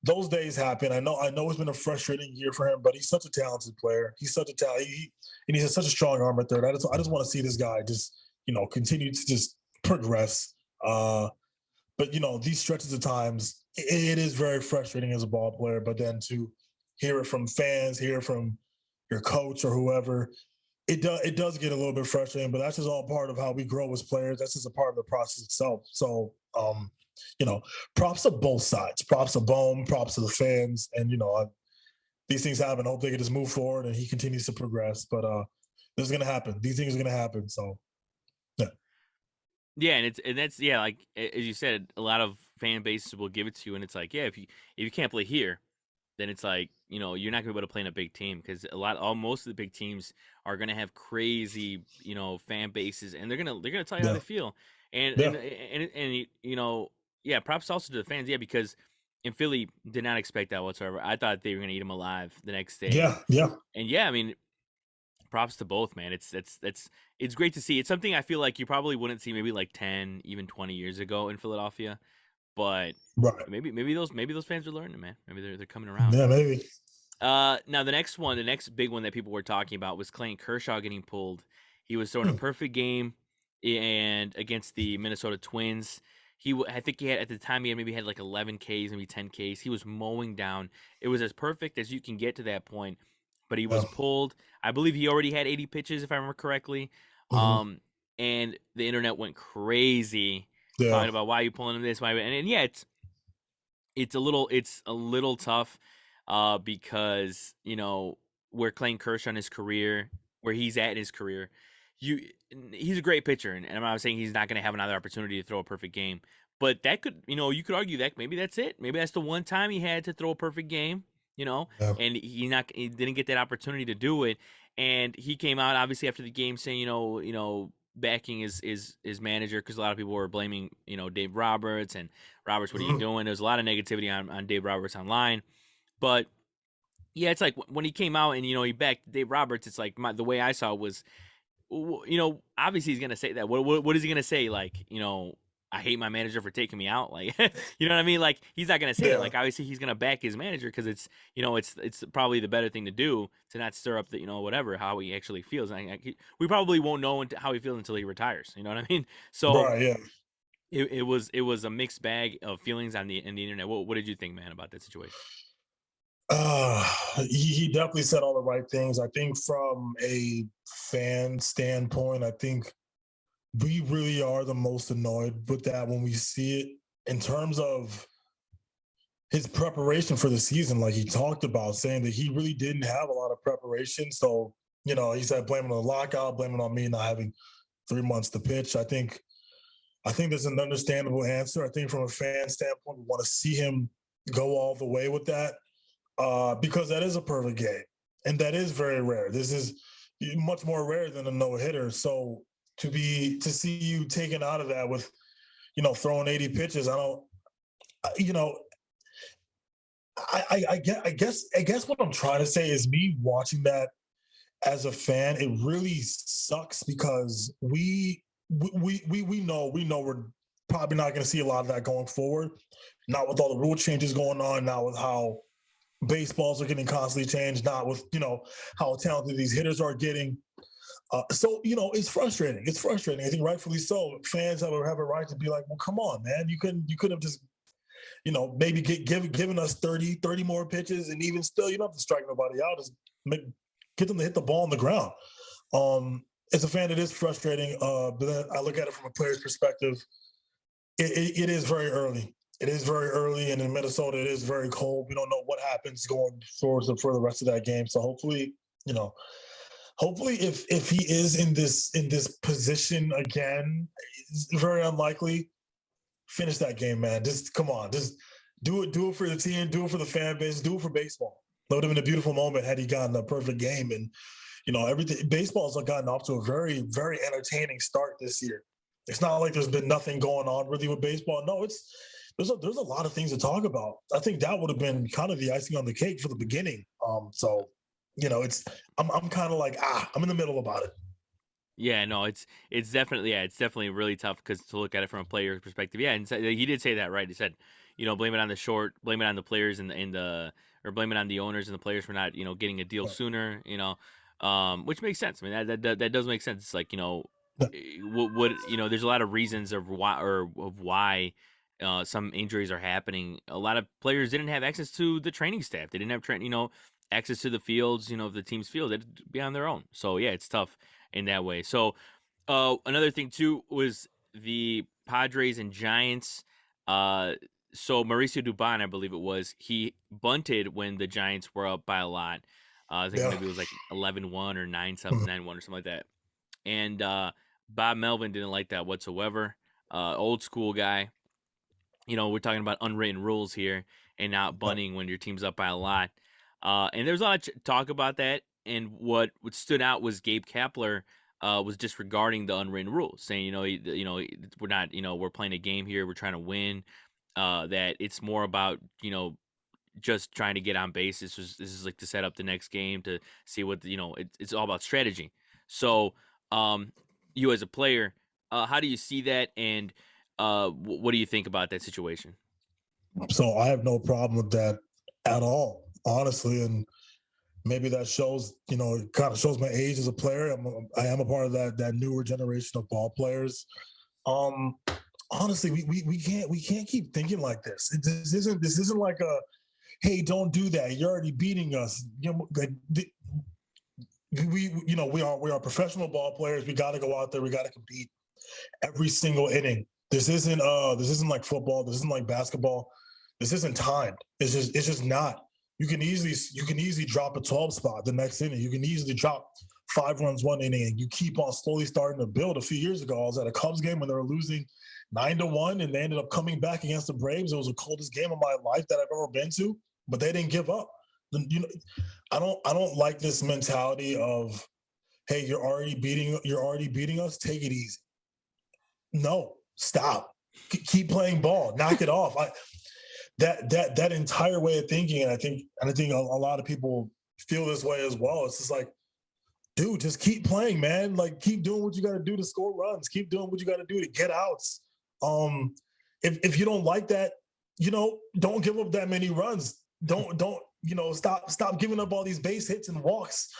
those days happen. I know it's been a frustrating year for him, but he's such a talented player. He's such a talent. And he has such a strong arm at third. I just want to see this guy just, continue to just progress. But, these stretches of times, it is very frustrating as a ball player. But then to hear it from fans, hear it from your coach or whoever, it does get a little bit frustrating, but that's just all part of how we grow as players. That's just a part of the process itself. So, props to both sides. Props to Baum, props to the fans. And, these things happen. I hope they can just move forward and he continues to progress. But this is going to happen. These things are going to happen. So, yeah. Yeah, and that's like as you said, a lot of fan bases will give it to you, and it's like, yeah, if you can't play here, then it's like, you're not gonna be able to play in a big team because most of the big teams are gonna have crazy, fan bases, and they're gonna tell you how they feel, and yeah, props also to the fans, yeah, because in Philly did not expect that whatsoever. I thought they were gonna eat him alive the next day. Yeah. And yeah, I mean, props to both, man. It's great to see. It's something I feel like you probably wouldn't see maybe like 10, even 20 years ago in Philadelphia. But right. maybe those fans are learning, man. Maybe they're coming around. Yeah, maybe. Now the next big one that people were talking about was Clayton Kershaw getting pulled. He was throwing a perfect game, and against the Minnesota Twins, I think he had at the time maybe had like 11 Ks, maybe 10 Ks. He was mowing down. It was as perfect as you can get to that point, but he was pulled. I believe he already had 80 pitches, if I remember correctly. And the internet went crazy talking about why you pulling him this, and yeah, it's a little tough because where Clayton Kershaw in his career, where he's at in his career, he's a great pitcher, and I'm not saying he's not going to have another opportunity to throw a perfect game, but that could, you could argue that maybe that's it. Maybe that's the one time he had to throw a perfect game, and he didn't get that opportunity to do it. And he came out obviously after the game saying, backing his manager, because a lot of people were blaming, Dave Roberts, and Roberts, what are you doing? There's a lot of negativity on Dave Roberts online, but yeah, it's like when he came out and he backed Dave Roberts, it's like the way I saw it was, obviously he's gonna say that. What is he gonna say? Like, I hate my manager for taking me out. Like, you know what I mean? Like, he's not gonna say that. Like, obviously he's gonna back his manager because it's it's probably the better thing to do to not stir up the whatever how he actually feels. We probably won't know how he feels until he retires. You know what I mean? So right, yeah. It was a mixed bag of feelings in the internet. What did you think, man, about that situation? He definitely said all the right things. I think from a fan standpoint, I think we really are the most annoyed with that when we see it in terms of his preparation for the season. Like he talked about, saying that he really didn't have a lot of preparation. So, he said blaming on the lockout, blaming on me not having 3 months to pitch. I think there's an understandable answer. I think from a fan standpoint, we want to see him go all the way with that. Because that is a perfect game, and that is very rare. This is much more rare than a no-hitter. So to see you taken out of that with, throwing 80 pitches, I guess what I'm trying to say is, me watching that as a fan, it really sucks because we know we're probably not going to see a lot of that going forward. Not with all the rule changes going on, not with how baseballs are getting constantly changed, not with how talented these hitters are getting. So it's frustrating. It's frustrating. I think rightfully so. Fans have a right to be like, well, come on, man. You could have just maybe given us 30 more pitches, and even still, you don't have to strike nobody out. Just get them to hit the ball on the ground. As a fan, it is frustrating, but then I look at it from a player's perspective. It is very early. It is very early, and in Minnesota, it is very cold. We don't know what happens going forward for the rest of that game. So hopefully, if he is in this position again, it's very unlikely. Finish that game, man. Just come on, just do it for the team, do it for the fan base, do it for baseball. That would have been a beautiful moment had he gotten a perfect game. And everything. Baseball's gotten off to a very, very entertaining start this year. It's not like there's been nothing going on really with baseball. No, there's a lot of things to talk about. I think that would have been kind of the icing on the cake for the beginning. So I'm kind of like I'm in the middle about it. Yeah, no, it's definitely really tough because to look at it from a player perspective. Yeah, and he did say that, right? He said, blame it on the short, blame it on the players and or blame it on the owners and the players for not, getting a deal sooner. Which makes sense. I mean, that does make sense. It's like, there's a lot of reasons of why some injuries are happening. A lot of players didn't have access to the training staff. They didn't have access to the fields, of the team's field. They'd be on their own. So yeah, it's tough in that way. So another thing too was the Padres and Giants. So Mauricio Dubon, I believe it was, he bunted when the Giants were up by a lot. I think maybe it was like 11-1 or 9-1 or something like that. And Bob Melvin didn't like that whatsoever. Old school guy. We're talking about unwritten rules here and not bunting when your team's up by a lot. And there's a lot of talk about that. And what stood out was Gabe Kapler was disregarding the unwritten rules, saying, we're not, we're playing a game here. We're trying to win. That it's more about, just trying to get on base. This is like to set up the next game to see what, it's all about strategy. So you as a player, how do you see that? And what do you think about that situation? So I have no problem with that at all, honestly. And maybe that shows, it kind of shows my age as a player. I am a part of that newer generation of ball players. Honestly, we can't keep thinking like this. This isn't like a, hey, don't do that. You're already beating us. We are professional ball players. We got to go out there. We got to compete every single inning. This isn't like football. This isn't like basketball. This isn't timed. It's just not. You can easily drop a 12 spot the next inning. You can easily drop 5 runs one inning, and you keep on slowly starting to build. A few years ago, I was at a Cubs game when they were losing 9-1, and they ended up coming back against the Braves. It was the coldest game of my life that I've ever been to, but they didn't give up. I don't like this mentality of, hey, you're already beating us. Take it easy. No, stop. Keep playing ball. Knock it off. That entire way of thinking, and I think a lot of people feel this way as well. It's just like, dude, just keep playing, man. Like, keep doing what you got to do to score runs. Keep doing what you got to do to get outs. If you don't like that, don't give up that many runs. Don't stop giving up all these base hits and walks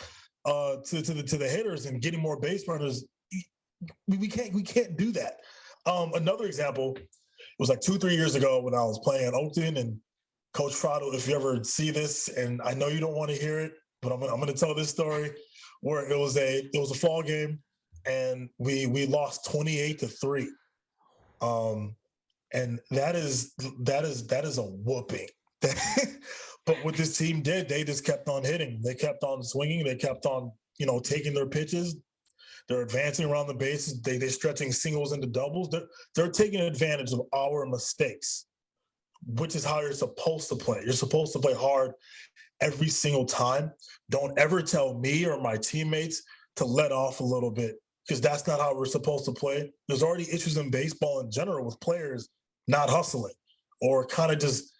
to the hitters and getting more base runners. We can't do that. Another example was like 2-3 years ago when I was playing at Oakton, and Coach Frado, if you ever see this, and I know you don't want to hear it, but I'm going to tell this story where it was a fall game and we lost 28-3. And that is a whooping. But what this team did, they just kept on hitting. They kept on swinging. They kept on, taking their pitches. They're advancing around the bases. They're stretching singles into doubles. They're taking advantage of our mistakes, which is how you're supposed to play. You're supposed to play hard every single time. Don't ever tell me or my teammates to let off a little bit, because that's not how we're supposed to play. There's already issues in baseball in general with players not hustling or kind of just,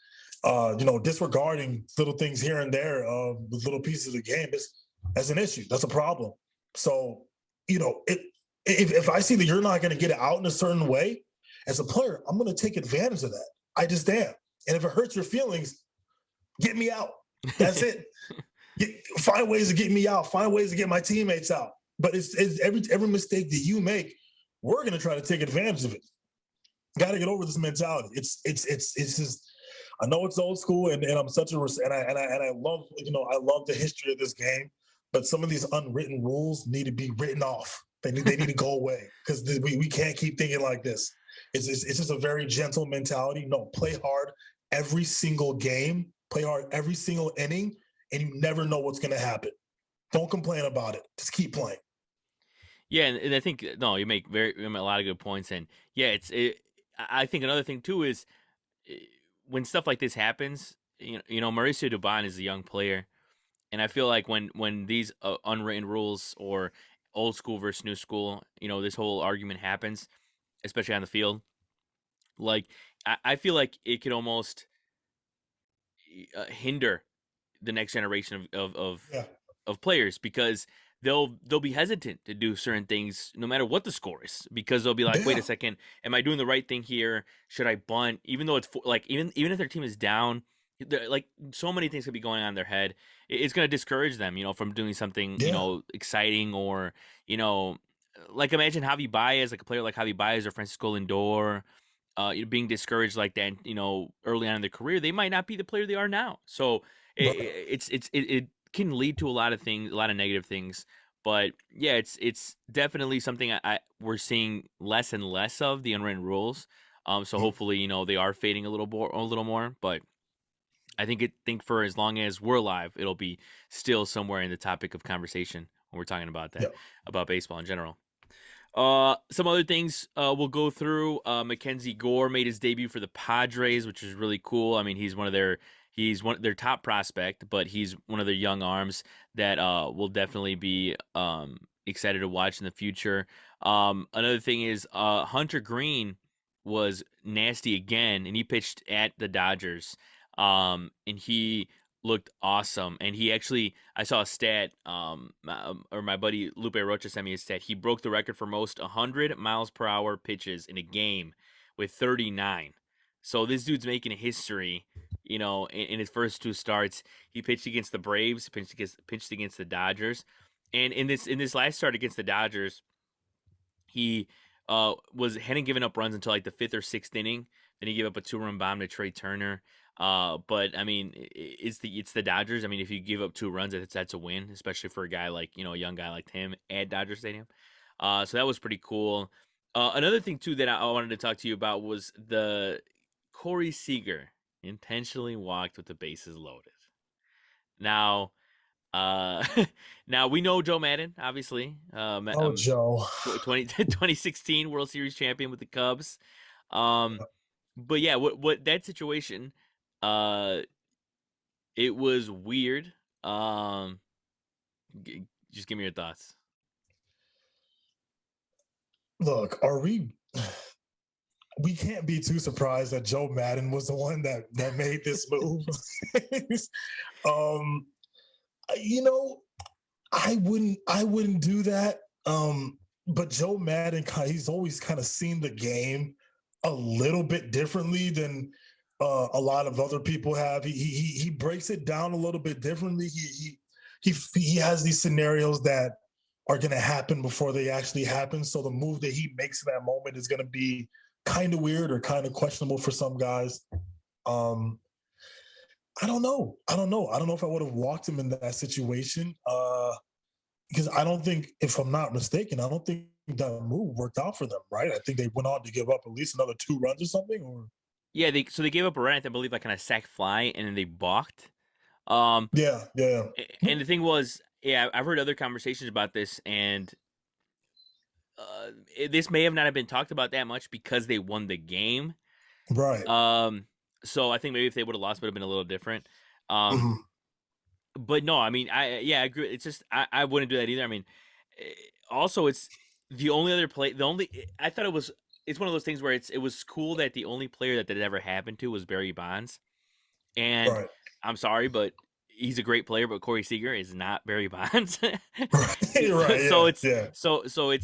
disregarding little things here and there with little pieces of the game. That's an issue. That's a problem. So, if I see that you're not going to get it out in a certain way, as a player, I'm going to take advantage of that. I just am. And if it hurts your feelings, get me out. That's it. Find ways to get me out. Find ways to get my teammates out. But it's every mistake that you make, we're going to try to take advantage of it. Got to get over this mentality. It's just, I know it's old school, and I'm such a, and I love, I love the history of this game. but some of these unwritten rules need to be written off. They need to go away because we can't keep thinking like this. It's just a very gentle mentality. No, play hard every single game, play hard every single inning, and you never know what's going to happen. Don't complain about it. Just keep playing. Yeah, and I think no, you make a lot of good points, and yeah, I think another thing too is eh, when stuff like this happens, Mauricio Dubon is a young player, and I feel like when these unwritten rules or old school versus new school, this whole argument happens, especially on the field, like I feel like it could almost hinder the next generation Yeah. of players because they'll be hesitant to do certain things no matter what the score is because they'll be like, wait a Yeah. second, am I doing the right thing here? Should I bunt? Even though it's like even if their team is down, like so many things could be going on in their head. It's going to discourage them, from doing something Yeah. exciting or like imagine Javi Baez, like a player like Javi Baez or Francisco Lindor. Being discouraged like that, early on in their career, they might not be the player they are now. So Right. it can lead to a lot of things, a lot of negative things. But yeah, it's definitely something we're seeing less and less of the unwritten rules. So Mhm. hopefully, they are fading a little more. But I think for as long as we're alive, it'll be still somewhere in the topic of conversation when we're talking about Yeah. that, about baseball in general. Some other things we'll go through. Mackenzie Gore made his debut for the Padres, which is really cool. I mean, he's one their top prospect, but he's one of their young arms that will definitely be excited to watch in the future. Another thing is Hunter Green was nasty again, and he pitched at the Dodgers. And he looked awesome. And he actually, I saw a stat, or my buddy Lupe Rocha sent me a stat. He broke the record for most 100 miles per hour pitches in a game with 39. So this dude's making a history. In his first two starts, he pitched against the Braves, pitched against the Dodgers, and in this last start against the Dodgers, he hadn't given up runs until like the fifth or sixth inning. Then he gave up a 2-run bomb to Trey Turner. But I mean, it's the Dodgers. I mean, if you give up 2 runs, that's a win, especially for a guy like a young guy like him at Dodger Stadium. So that was pretty cool. Another thing too that I wanted to talk to you about was the Corey Seager intentionally walked with the bases loaded. Now, uh, now we know Joe Maddon, obviously. Oh, Joe. 2016 World Series champion with the Cubs. Um, but yeah, what that situation, uh, it was weird. Um, just give me your thoughts. Look, we can't be too surprised that Joe Maddon was the one that made this move. um, you know, I wouldn't do that. But Joe Maddon, he's always kind of seen the game a little bit differently than a lot of other people have. He breaks it down a little bit differently. He has these scenarios that are going to happen before they actually happen. So the move that he makes in that moment is going to be kind of weird or kind of questionable for some guys. Um, I don't know. I don't know. I don't know if I would have walked him in that situation. Because I don't think, if I'm not mistaken, I don't think that move worked out for them, right? I think they went on to give up at least another 2 runs or something. Or Yeah, they gave up a run, I believe, like on a sac fly, and then they balked. Um, yeah, yeah, and the thing was, yeah, I've heard other conversations about this, and this may have not have been talked about that much because they won the game. right. Um, so I think maybe if they would have lost, it would have been a little different. Um, Mhm. but no, I mean, I agree. It's just I wouldn't do that either. I mean, eh, also it's the only other play. The only I thought it was. It's one of those things where it was cool that the only player that ever happened to was Barry Bonds, and Right. I'm sorry, but he's a great player, but Corey Seager is not Barry Bonds. Right. Right. so Yeah. it's Yeah.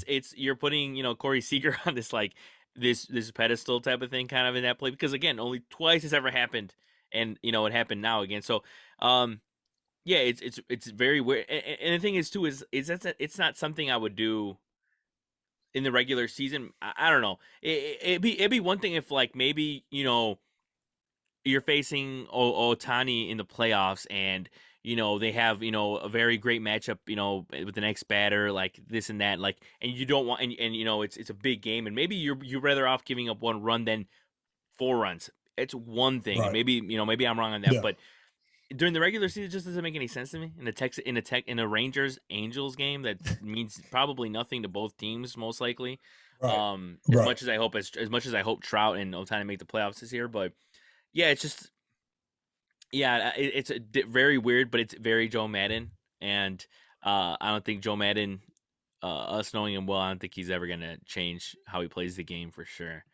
it's you're putting Corey Seager on this like this pedestal type of thing kind of in that play because again only twice has ever happened and it happened now again. So um yeah, it's very weird. And the thing is too is that it's not something I would do in the regular season. I don't know. It'd be one thing if like maybe you're facing Otani in the playoffs and they have, a very great matchup, with the next batter, like this and that, like, and you don't want, and it's a big game, and maybe you're rather off giving up 1 run than 4 runs. It's one thing, and Right. maybe I'm wrong on that, Yeah. but during the regular season, it just doesn't make any sense to me. In a Rangers Angels game, that means probably nothing to both teams, most likely. Right. As Right. much as I hope Trout and Ohtani make the playoffs this year, but yeah, it's just it's very weird, but it's very Joe Maddon, and I don't think Joe Maddon, us knowing him well, I don't think he's ever gonna change how he plays the game for sure.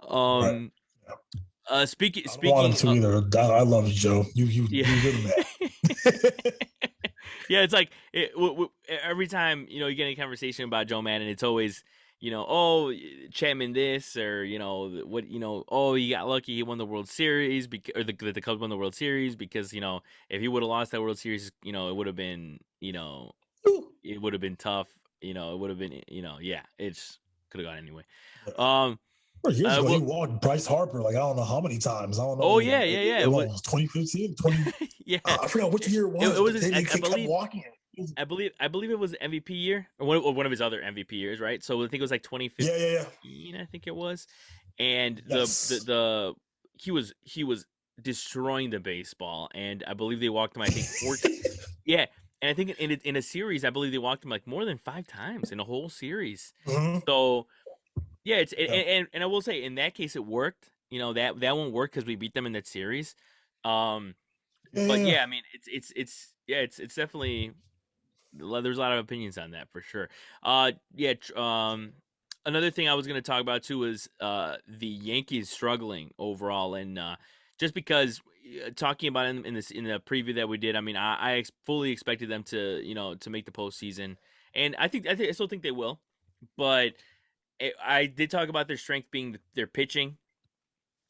Right. Um, Yeah. speaking I don't want him speaking, to either. I love you, Joe. yeah. You really mad. Yeah, it's like every time you get a conversation about Joe Madden, it's always oh, Chapman this, or what, oh, he got lucky, he won the World Series because, or the Cubs won the World Series because if he would have lost that World Series, it would have been it would have been tough, it would have been yeah, it's could have gone anyway. Um, Years ago, he well, walked Bryce Harper like I don't know how many times. I don't oh know. yeah, yeah, yeah, It was 2015, 20. yeah, I forgot which year it was, it was but they I kept believe. walking it. I believe it was MVP year, or one of his other MVP years, right? So I think it was like 2015. Yeah. I think it was, and Yes. he was destroying the baseball, and I believe they walked him, I think, 4 times. Yeah, and I think in a series, I believe they walked him like more than 5 times in a whole series. Mm-hmm. So yeah, Yeah. and I will say in that case it worked. That won't work because we beat them in that series. Um, but Yeah. yeah, I mean it's definitely, there's a lot of opinions on that for sure. Yeah. Another thing I was going to talk about too is the Yankees struggling overall, and just because talking about it in the preview that we did, I mean, I fully expected them to to make the postseason, and I still think they will, but I did talk about their strength being their pitching,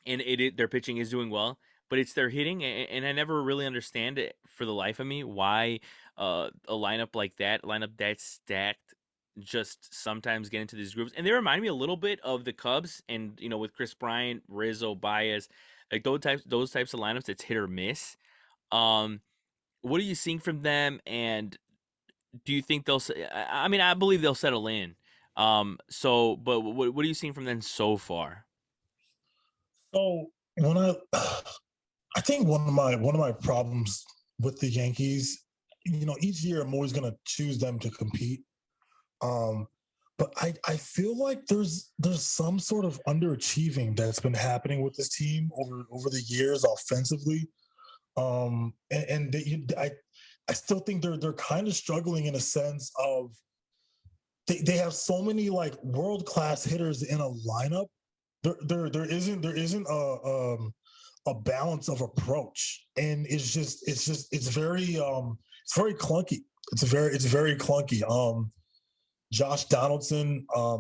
and their pitching is doing well, but it's their hitting, and I never really understand it for the life of me why a lineup that stacked, just sometimes get into these groups, and they remind me a little bit of the Cubs, and with Chris Bryant, Rizzo, Baez, like those types of lineups. It's hit or miss. Um, what are you seeing from them, and do you think they'll? I mean, I believe they'll settle in. But what are you seeing from them so far? So when I think one of my problems with the Yankees, each year I'm always going to choose them to compete. Um, but I feel like there's some sort of underachieving that's been happening with this team over the years offensively. I still think they're kind of struggling in a sense of they have so many like world class hitters in a lineup. There isn't a balance of approach, and it's very clunky. It's very clunky. Josh Donaldson. I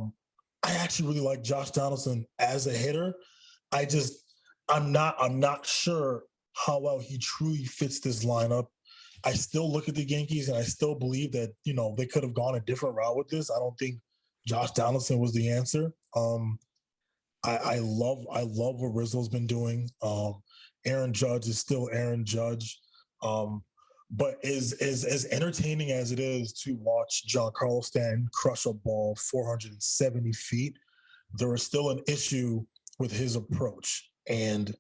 actually really like Josh Donaldson as a hitter. I just I'm not sure how well he truly fits this lineup. I still look at the Yankees and I still believe that they could have gone a different route with this. I don't think Josh Donaldson was the answer. I love what Rizzo's been doing. Aaron Judge is still Aaron Judge. But as entertaining as it is to watch Giancarlo Stanton crush a ball 470 feet, there is still an issue with his approach. And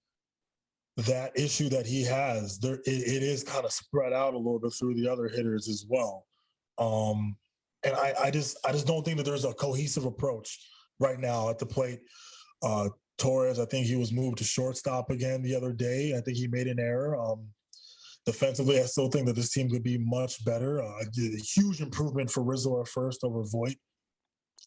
that issue that he has, it is kind of spread out a little bit through the other hitters as well. And I just don't think that there's a cohesive approach right now at the plate. Torres, I think he was moved to shortstop again the other day. I think he made an error. Defensively, I still think that this team could be much better. A huge improvement for Rizzo at first over Voit.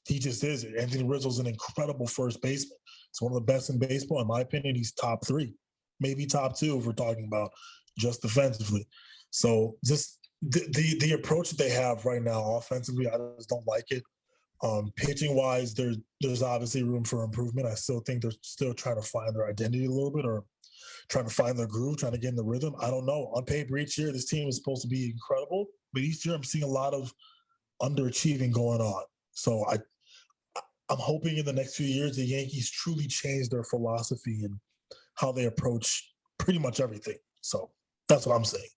He just is. Anthony Rizzo's an incredible first baseman. It's one of the best in baseball. In my opinion, he's top 3, maybe top 2 if we're talking about just defensively. So just the approach that they have right now offensively, I just don't like it. Pitching wise, there's obviously room for improvement. I still think they're still trying to find their identity a little bit, or trying to find their groove, trying to get in the rhythm. I don't know. On paper, each year this team is supposed to be incredible, but each year I'm seeing a lot of underachieving going on. So I'm hoping in the next few years the Yankees truly change their philosophy and how they approach pretty much everything. So that's what I'm saying.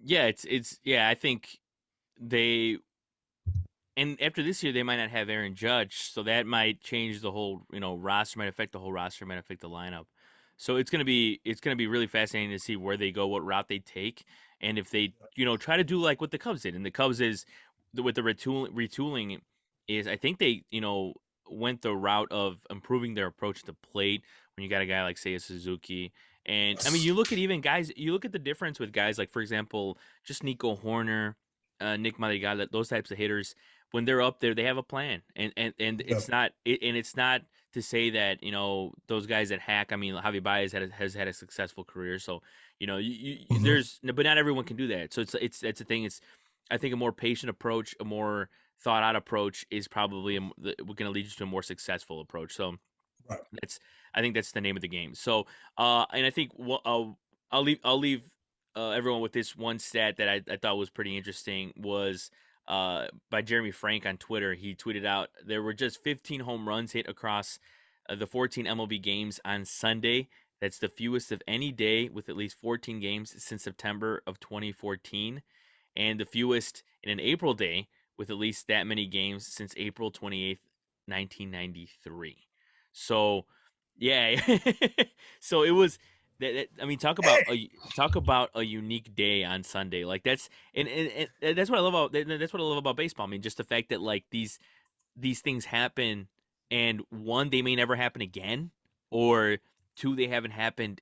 Yeah, I think they and after this year they might not have Aaron Judge, so that might change the whole roster, might affect the whole roster, might affect the lineup. So it's gonna be really fascinating to see where they go, what route they take, and if they try to do like what the Cubs did. And the Cubs is with the retooling is I think they went the route of improving their approach to plate when you got a guy like Seiya Suzuki. And I mean, you look at even guys. You look at the difference with guys like, for example, just Nico Horner, Nick Madrigal, those types of hitters. When they're up there, they have a plan, and Yeah. it's not to say that those guys that hack. I mean, Javi Baez has had a successful career, so Mhm. there's but not everyone can do that. So that's the thing. It's I think a more patient approach, a more thought out approach is probably going to lead you to a more successful approach. So Right. that's I think that's the name of the game. So and I think I'll leave everyone with this one stat that I thought was pretty interesting was by Jeremy Frank on Twitter. He tweeted out there were just 15 home runs hit across the 14 MLB games on Sunday. That's the fewest of any day with at least 14 games since September of 2014, and the fewest in an April day with at least that many games since April 28th, 1993. So, yeah. So it was I mean, talk about a unique day on Sunday. Like and that's what I love about baseball. I mean, just the fact that like these things happen, and one, they may never happen again, or two, they haven't happened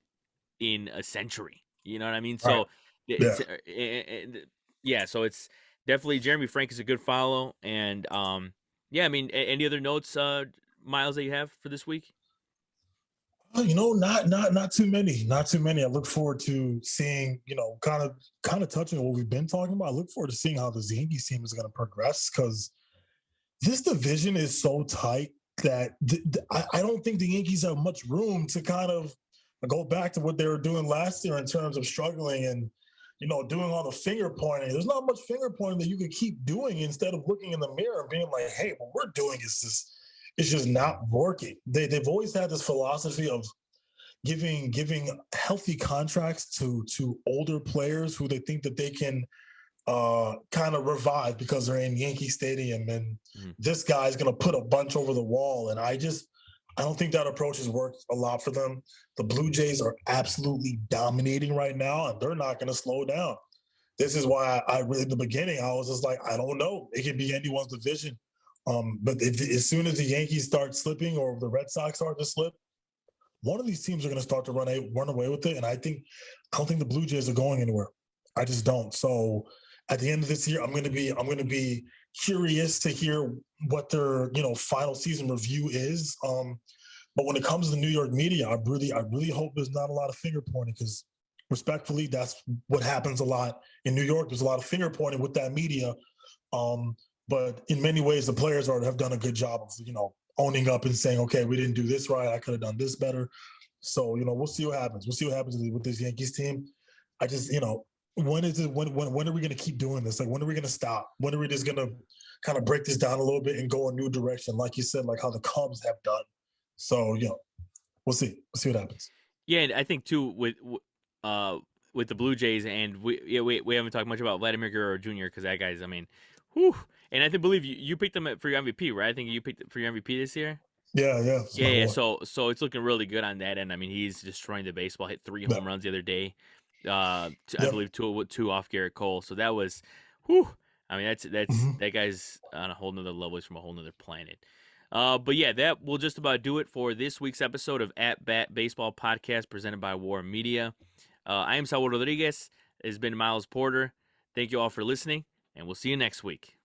in a century. You know what I mean? Right. So Yeah. it's yeah. So it's definitely Jeremy Frank is a good follow, and yeah. I mean, any other notes, Miles, that you have for this week? Not too many, not too many. I look forward to seeing, kind of touching on what we've been talking about. I look forward to seeing how the Yankees team is going to progress because this division is so tight that I don't think the Yankees have much room to kind of go back to what they were doing last year in terms of struggling and doing all the finger pointing. There's not much finger pointing that you could keep doing instead of looking in the mirror and being like, "Hey, what we're doing is just it's just not working." They've always had this philosophy of giving healthy contracts to older players who they think that they can kind of revive because they're in Yankee Stadium and Mm-hmm. this guy's going to put a bunch over the wall. And I don't think that approach has worked a lot for them. The Blue Jays are absolutely dominating right now, and they're not going to slow down. This is why I really, in the beginning, I was just like, I don't know. It can be anyone's division. But as soon as the Yankees start slipping or the Red Sox start to slip, one of these teams are going to start to run away with it. And I don't think the Blue Jays are going anywhere. I just don't. So at the end of this year, I'm going to be curious to hear what their final season review is. But when it comes to the New York media, I really hope there's not a lot of finger pointing because respectfully, that's what happens a lot in New York. There's a lot of finger pointing with that media. But in many ways, the players have done a good job of owning up and saying, okay, we didn't do this right. I could have done this better. So we'll see what happens. We'll see what happens with this Yankees team. I just when is it when are we going to keep doing this? Like when are we going to stop? When are we just going to kind of break this down a little bit and go a new direction, like you said, like how the Cubs have done? So we'll see. We'll see what happens. Yeah, and I think too with the Blue Jays, and we haven't talked much about Vladimir Guerrero Jr. because that guy's, I mean, whew. And I believe you picked him for your MVP, right? I think you picked for your MVP this year. Yeah. It's Yeah, number yeah. one. So it's looking really good on that end. I mean, he's destroying the baseball. Hit 3 home Yeah. runs the other day. I Yep. believe two off Garrett Cole. So that was, whew. I mean, Mm-hmm. that guy's on a whole nother level. He's from a whole nother planet. But yeah, that will just about do it for this week's episode of At Bat Baseball Podcast presented by War Media. I am Saul Rodriguez. It has been Miles Porter. Thank you all for listening, and we'll see you next week.